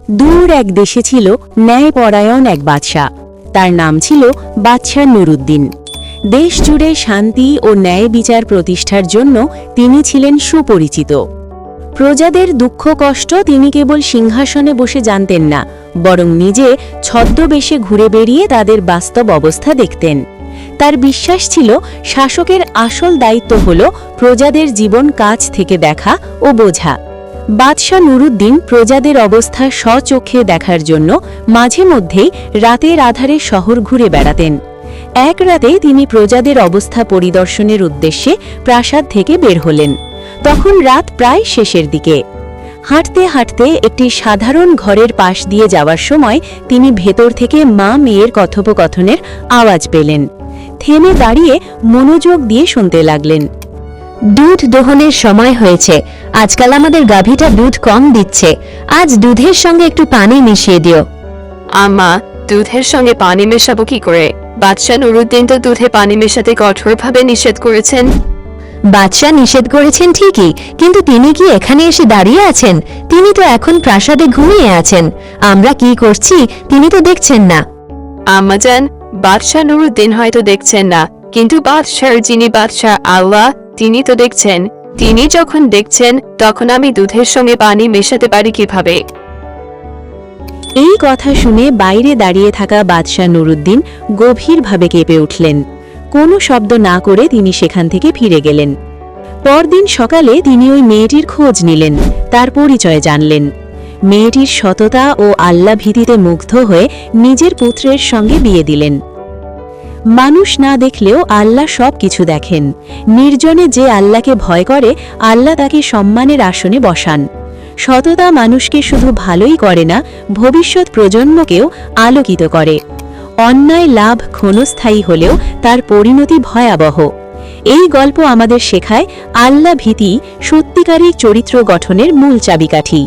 দূর এক দেশে ছিল ন্যায়পরায়ণ এক বাদশাহ। তার নাম ছিল বাদশাহ নুরুদ্দিন। দেশ জুড়ে শান্তি ও ন্যায় বিচার প্রতিষ্ঠার জন্য তিনি ছিলেন সুপরিচিত। প্রজাদের দুঃখ কষ্ট তিনি কেবল সিংহাসনে বসে জানতেন না, বরং নিজে ছদ্মবেশে ঘুরে বেরিয়ে তাদের বাস্তব অবস্থা দেখতেন। তার বিশ্বাস ছিল শাসকের আসল দায়িত্ব হল প্রজাদের জীবন কাছ থেকে দেখা ও বোঝা। বাদশাহ নুরুদ্দিন প্রজাদের অবস্থা স্বচক্ষে দেখার জন্য মাঝে মধ্যেই রাতের আধারে শহর ঘুরে বেড়াতেন। এক রাতে তিনি প্রজাদের অবস্থা পরিদর্শনের উদ্দেশ্যে প্রাসাদ থেকে বের হলেন। তখন রাত প্রায় শেষের দিকে। হাঁটতে হাঁটতে একটি সাধারণ ঘরের পাশ দিয়ে যাওয়ার সময় তিনি ভেতর থেকে মা মেয়ের কথোপকথনের আওয়াজ পেলেন। থেমে দাঁড়িয়ে মনোযোগ দিয়ে শুনতে লাগলেন। দুধ দোহনের সময় হয়েছে। আজকাল আমাদের গাভীটা দুধ কম দিচ্ছে। আজ দুধের সঙ্গে একটু পানি মিশিয়ে দিও। আম্মা, দুধের সঙ্গে পানি মেশাবো কি করে? বাদশাহ নুরুদ্দিন তো দুধে পানি মেশাতে কঠোরভাবে নিষেধ করেছেন। বাদশাহ নিষেধ করেছেন ঠিকই, কিন্তু তিনি কি এখানে এসে দাঁড়িয়ে আছেন? তিনি তো এখন প্রাসাদে ঘুমিয়ে আছেন। আমরা কি করছি তিনি তো দেখছেন না। আম্মাজান, বাদশাহ নুরুদ্দিন হয়তো দেখছেন না, কিন্তু যিনি বাদশাহ আল্লাহ, তিনি তো দেখছেন। তিনি যখন দেখছেন তখন আমি দুধের সঙ্গে পানি মেশাতে পারি কিভাবে? এই কথা শুনে বাইরে দাঁড়িয়ে থাকা বাদশাহ নুরুদ্দিন গভীরভাবে কেঁপে উঠলেন। কোনো শব্দ না করে তিনি সেখান থেকে ফিরে গেলেন। পরদিন সকালে তিনি ওই মেয়েটির খোঁজ নিলেন, তার পরিচয় জানলেন। মেয়েটির সততা ও আল্লাহ ভীতিতে মুগ্ধ হয়ে নিজের পুত্রের সঙ্গে বিয়ে দিলেন। মানুষ না দেখলেও আল্লাহ সব কিছু দেখেন। নির্জনে যে আল্লাহকে ভয় করে, আল্লাহ তাকে সম্মানের আসনে বসান। সততা মানুষকে শুধু ভালোই করে না, ভবিষ্যৎ প্রজন্মকেও আলোকিত করে। অন্যায় লাভ ক্ষণস্থায়ী হলেও তার পরিণতি ভয়াবহ। এই গল্প আমাদের শেখায় আল্লাহ ভীতি সত্যিকারের চরিত্র গঠনের মূল চাবিকাঠি।